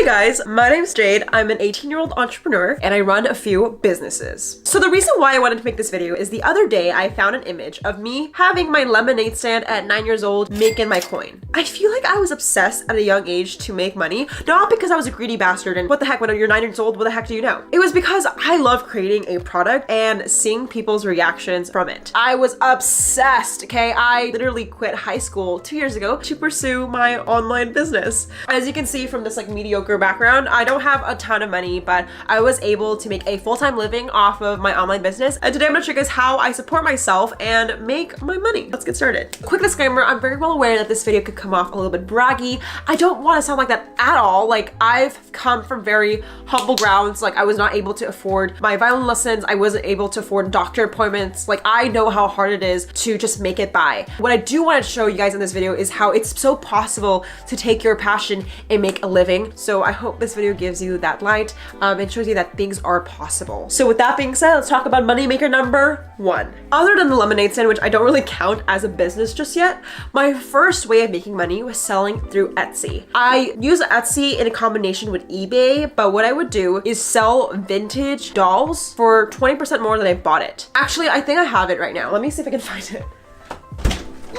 Hey guys, my name's Jade. I'm an 18-year-old entrepreneur and I run a few businesses. So the reason why I wanted to make this video is the other day I found an image of me having my lemonade stand at 9 years old making my coin. I feel like I was obsessed at a young age to make money, not because I was a greedy bastard and what the heck, when you're 9 years old, what the heck do you know? It was because I love creating a product and seeing people's reactions from it. I was obsessed, okay? I literally quit high school 2 years ago to pursue my online business. As you can see from this like mediocre background, I don't have a ton of money, but I was able to make a full-time living off of my online business. And today I'm gonna show you guys how I support myself and make my money. Let's get started. Quick disclaimer, I'm very well aware that this video could come off a little bit braggy. I don't want to sound like that at all. Like, I've come from very humble grounds. Like, I was not able to afford my violin lessons. I wasn't able to afford doctor appointments. Like, I know how hard it is to just make it by. What I do want to show you guys in this video is how it's so possible to take your passion and make a living. So I hope this video gives you that light and shows you that things are possible. So with that being said, let's talk about moneymaker number 1. Other than the lemonade stand, which I don't really count as a business just yet, my first way of making money was selling through Etsy. I use Etsy in a combination with eBay, but what I would do is sell vintage dolls for 20% more than I bought it. Actually, I think I have it right now. Let me see if I can find it.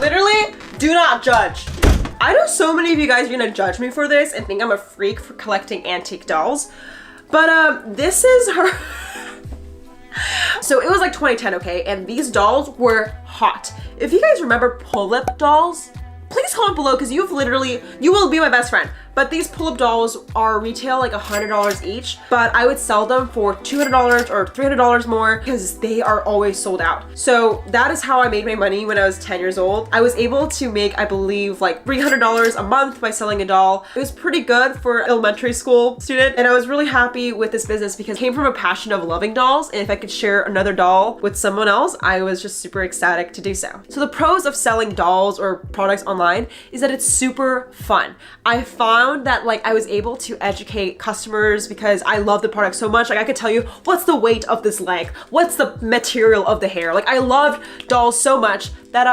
Literally, do not judge. I know so many of you guys are gonna judge me for this and think I'm a freak for collecting antique dolls, but this is her. So it was like 2010, okay? And these dolls were hot. If you guys remember pull-up dolls, please comment below because you will be my best friend. But these pull-up dolls are retail like $100 each, but I would sell them for $200 or $300 more because they are always sold out. So that is how I made my money when I was 10 years old. I was able to make, I believe, like $300 a month by selling a doll. It was pretty good for an elementary school student. And I was really happy with this business because it came from a passion of loving dolls. And if I could share another doll with someone else, I was just super ecstatic to do so. So the pros of selling dolls or products online is that it's super fun. I found that like I was able to educate customers because I love the product so much. Like, I could tell you what's the weight of this leg, what's the material of the hair. Like, I loved dolls so much that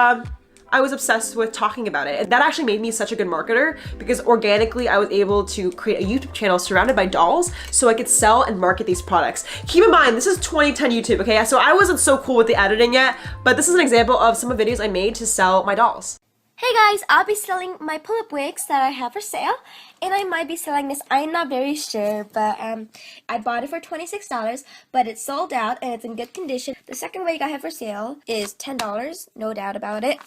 I was obsessed with talking about it. And that actually made me such a good marketer because organically I was able to create a YouTube channel surrounded by dolls so I could sell and market these products. Keep in mind, this is 2010 YouTube, okay? So I wasn't so cool with the editing yet, but this is an example of some of the videos I made to sell my dolls. Hey guys, I'll be selling my pull-up wigs that I have for sale, and I might be selling this. I'm not very sure, but I bought it for $26, but it's sold out and it's in good condition. The second wig I have for sale is $10, no doubt about it.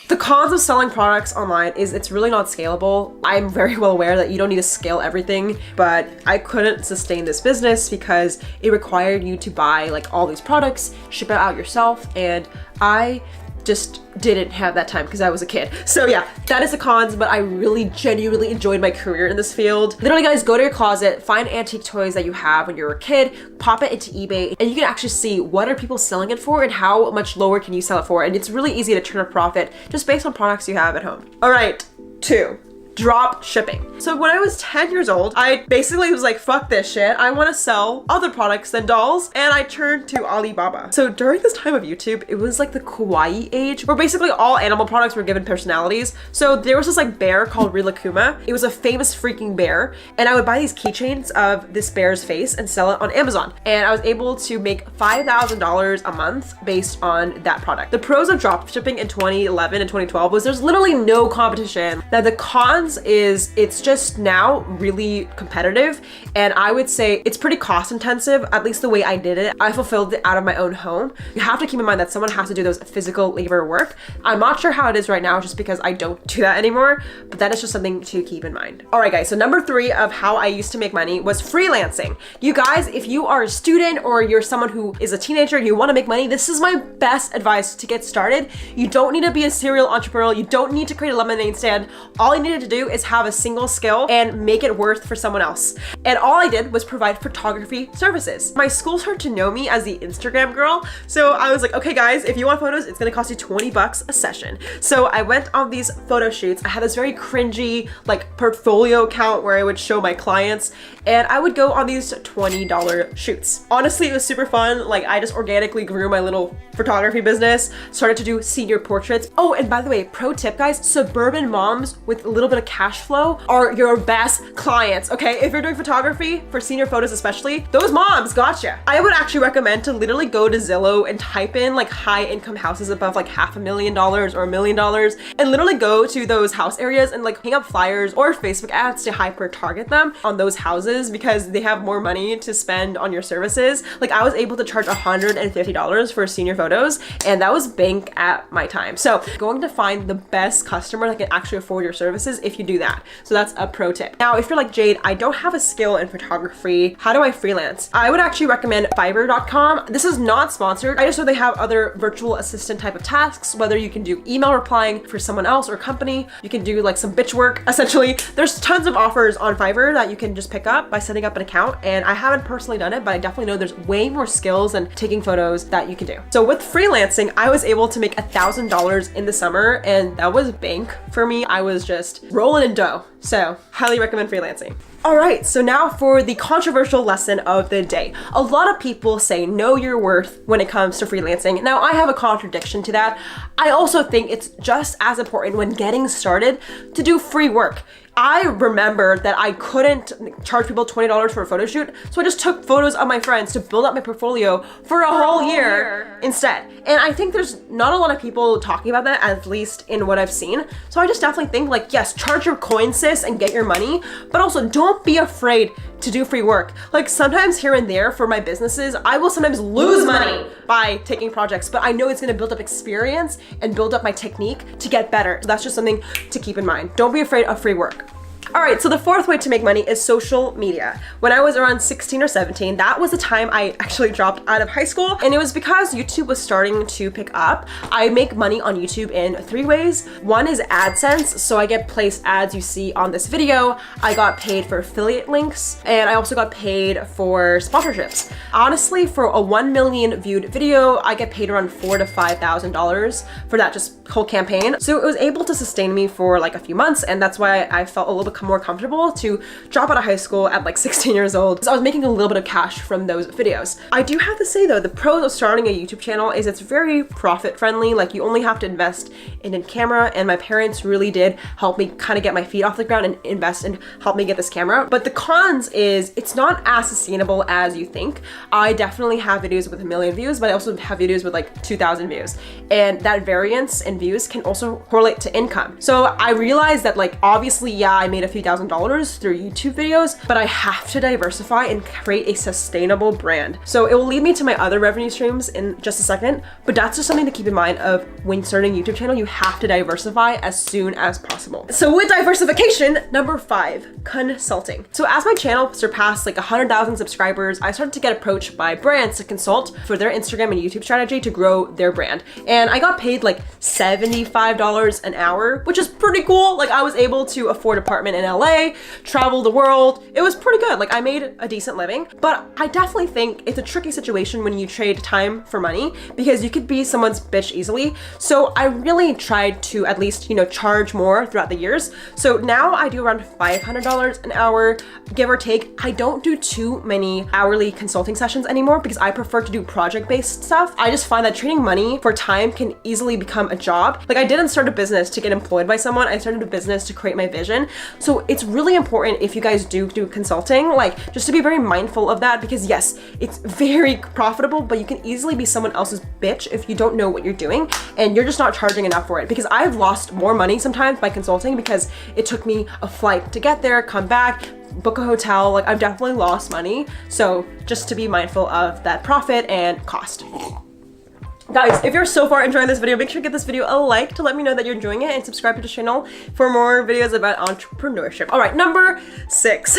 The cons of selling products online is it's really not scalable. I'm very well aware that you don't need to scale everything, but I couldn't sustain this business because it required you to buy like all these products, ship it out yourself, and I just didn't have that time because I was a kid. So yeah, that is the cons, but I really genuinely enjoyed my career in this field. Literally guys, go to your closet, find antique toys that you have when you were a kid, pop it into eBay, and you can actually see what are people selling it for and how much lower can you sell it for. And it's really easy to turn a profit just based on products you have at home. All right, 2. Drop shipping. So when I was 10 years old, I basically was like, fuck this shit. I want to sell other products than dolls. And I turned to Alibaba. So during this time of YouTube, it was like the kawaii age where basically all animal products were given personalities. So there was this like bear called Rilakkuma. It was a famous freaking bear. And I would buy these keychains of this bear's face and sell it on Amazon. And I was able to make $5,000 a month based on that product. The pros of drop shipping in 2011 and 2012 was there's literally no competition. Now the cons is it's just now really competitive, and I would say it's pretty cost intensive, at least the way I did it. I fulfilled it out of my own home. You have to keep in mind that someone has to do those physical labor work. I'm not sure how it is right now just because I don't do that anymore, but that is just something to keep in mind. All right guys, so number 3 of how I used to make money was freelancing. You guys, if you are a student or you're someone who is a teenager and you want to make money, this is my best advice to get started. You don't need to be a serial entrepreneur. You don't need to create a lemonade stand. All you needed to do is have a single skill and make it worth for someone else. And all I did was provide photography services. My school started to know me as the Instagram girl. So I was like, okay guys, if you want photos, it's gonna cost you 20 bucks a session. So I went on these photo shoots. I had this very cringy like portfolio account where I would show my clients, and I would go on these $20 shoots. Honestly, it was super fun. Like, I just organically grew my little photography business, started to do senior portraits. Oh, and by the way, pro tip guys, suburban moms with a little bit of cash flow are your best clients, okay? If you're doing photography for senior photos especially, those moms gotcha. I would actually recommend to literally go to Zillow and type in like high income houses above like $500,000 or $1 million and literally go to those house areas and like hang up flyers or Facebook ads to hyper target them on those houses because they have more money to spend on your services. Like I was able to charge $150 for senior photos, and that was bank at my time. So going to find the best customer that can actually afford your services if you do that. So that's a pro tip. Now, if you're like, Jade, I don't have a skill in photography, how do I freelance? I would actually recommend Fiverr.com. This is not sponsored. I just know they have other virtual assistant type of tasks, whether you can do email replying for someone else or company, you can do like some bitch work. Essentially, there's tons of offers on Fiverr that you can just pick up by setting up an account. And I haven't personally done it, but I definitely know there's way more skills than taking photos that you can do. So with freelancing, I was able to make $1,000 in the summer, and that was bank for me. I was just rolling in dough. So highly recommend freelancing. All right, so now for the controversial lesson of the day. A lot of people say know your worth when it comes to freelancing. Now I have a contradiction to that. I also think it's just as important when getting started to do free work. I remember that I couldn't charge people $20 for a photo shoot, so I just took photos of my friends to build up my portfolio for a whole year instead. And I think there's not a lot of people talking about that, at least in what I've seen. So I just definitely think like, yes, charge your coin, sis, and get your money, but also don't be afraid to do free work. Like sometimes here and there for my businesses, I will sometimes lose money by taking projects, but I know it's gonna build up experience and build up my technique to get better. So that's just something to keep in mind. Don't be afraid of free work. All right, so the fourth way to make money is social media. When I was around 16 or 17, that was the time I actually dropped out of high school, and it was because YouTube was starting to pick up. I make money on YouTube in 3 ways. One is AdSense, so I get placed ads you see on this video. I got paid for affiliate links, and I also got paid for sponsorships. Honestly, for a 1 million viewed video, I get paid around $4,000 to $5,000 for that just whole campaign. So it was able to sustain me for like a few months, and that's why I felt a little bit more comfortable to drop out of high school at like 16 years old. So I was making a little bit of cash from those videos. I do have to say though, the pros of starting a YouTube channel is it's very profit friendly. Like you only have to invest in a camera, and my parents really did help me kind of get my feet off the ground and invest and help me get this camera. But the cons is it's not as sustainable as you think. I definitely have videos with 1 million views, but I also have videos with like 2,000 views. And that variance in views can also correlate to income. So I realized that like, obviously, yeah, I made a few $1,000 through YouTube videos, but I have to diversify and create a sustainable brand. So it will lead me to my other revenue streams in just a second, but that's just something to keep in mind of when starting a YouTube channel, you have to diversify as soon as possible. So with diversification, number 5, consulting. So as my channel surpassed like 100,000 subscribers, I started to get approached by brands to consult for their Instagram and YouTube strategy to grow their brand. And I got paid like $75 an hour, which is pretty cool. Like I was able to afford an apartment in LA, travel the world. It was pretty good. Like I made a decent living, but I definitely think it's a tricky situation when you trade time for money because you could be someone's bitch easily. So I really tried to at least, charge more throughout the years. So now I do around $500 an hour, give or take. I don't do too many hourly consulting sessions anymore because I prefer to do project-based stuff. I just find that trading money for time can easily become a job. Like I didn't start a business to get employed by someone. I started a business to create my vision. So it's really important if you guys do consulting, like just to be very mindful of that because yes, it's very profitable, but you can easily be someone else's bitch if you don't know what you're doing and you're just not charging enough for it. Because I've lost more money sometimes by consulting because it took me a flight to get there, come back, book a hotel. Like I've definitely lost money. So just to be mindful of that profit and cost. Guys, if you're so far enjoying this video, make sure to give this video a like to let me know that you're enjoying it and subscribe to the channel for more videos about entrepreneurship. All right, number 6.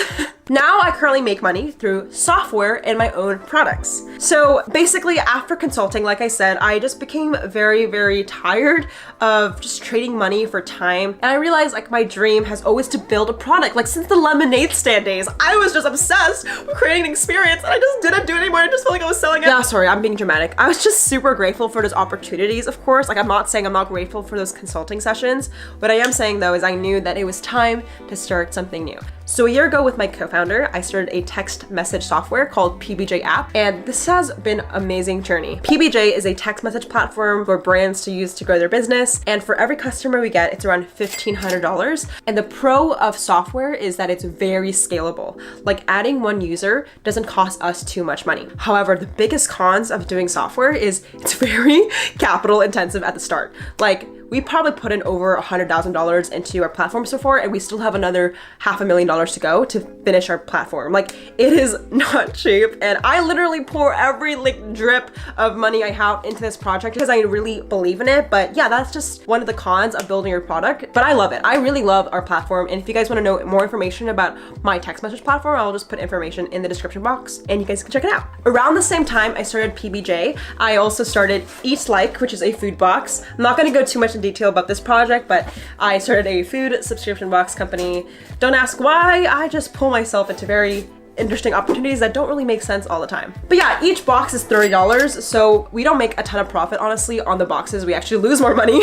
Now I currently make money through software and my own products. So basically after consulting, like I said, I just became very, very tired of just trading money for time. And I realized like my dream has always to build a product. Like since the lemonade stand days, I was just obsessed with creating an experience and I just didn't do it anymore. I just felt like I was selling it. Yeah, sorry, I'm being dramatic. I was just super grateful for those opportunities, of course. Like I'm not saying I'm not grateful for those consulting sessions. What I am saying though is I knew that it was time to start something new. So a year ago with my co-founder, I started a text message software called PBJ app, and this has been an amazing journey. PBJ is a text message platform for brands to use to grow their business, and for every customer we get, it's around $1,500. And the pro of software is that it's very scalable. Like adding one user doesn't cost us too much money. However, the biggest cons of doing software is it's very capital intensive at the start. Like we probably put in over $100,000 into our platform so far, and we still have another $500,000 to go to finish our platform. Like it is not cheap, and I literally pour every like drip of money I have into this project because I really believe in it. But yeah, that's just one of the cons of building your product, but I love it. I really love our platform, and if you guys want to know more information about my text message platform, I'll just put information in the description box and you guys can check it out. Around the same time I started PBJ, I also started Eat Like, which is a food box. I'm not going to go too much in detail about this project, but I started a food subscription box company. Don't ask why, I just pull myself into very interesting opportunities that don't really make sense all the time. But yeah, each box is $30, so we don't make a ton of profit, honestly, on the boxes. We actually lose more money.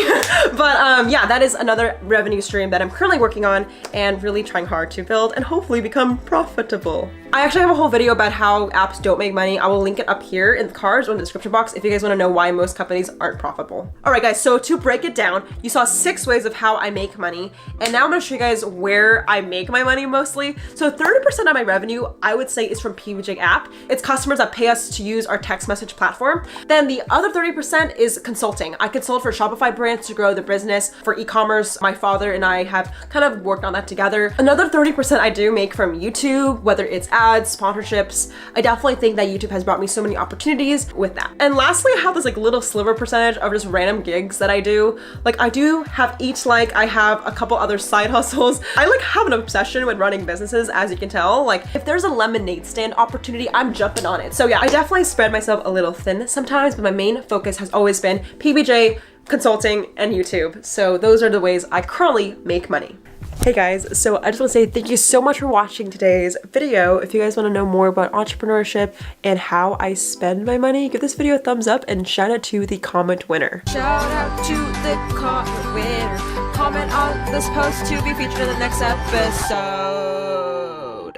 But yeah, that is another revenue stream that I'm currently working on and really trying hard to build and hopefully become profitable. I actually have a whole video about how apps don't make money. I will link it up here in the cards or in the description box if you guys want to know why most companies aren't profitable. All right, guys, so to break it down, you saw 6 ways of how I make money, and now I'm gonna show you guys where I make my money mostly. So 30% of my revenue, I would say, is from PBJ app. It's customers that pay us to use our text message platform. Then the other 30% is consulting. I consult for Shopify brands to grow their business. For e-commerce, my father and I have kind of worked on that together. Another 30% I do make from YouTube, whether it's ads, sponsorships. I definitely think that YouTube has brought me so many opportunities with that. And lastly, I have this like little sliver percentage of just random gigs that I do. Like I do have Eat Like, I have a couple other side hustles. I like have an obsession with running businesses, as you can tell. Like if there's a lemonade stand opportunity, I'm jumping on it. So yeah, I definitely spread myself a little thin sometimes, but my main focus has always been PBJ, consulting, and YouTube. So those are the ways I currently make money. Hey guys, so I just want to say thank you so much for watching today's video. If you guys want to know more about entrepreneurship and how I spend my money, give this video a thumbs up and shout out to the comment winner. Shout out to the comment winner. Comment on this post to be featured in the next episode.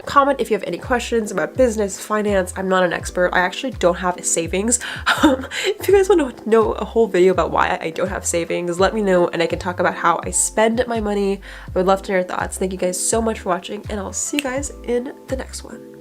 Comment if you have any questions about business, finance. I'm not an expert. I actually don't have savings. If you guys want to know a whole video about why I don't have savings, let me know and I can talk about how I spend my money. I would love to know your thoughts. Thank you guys so much for watching, and I'll see you guys in the next one.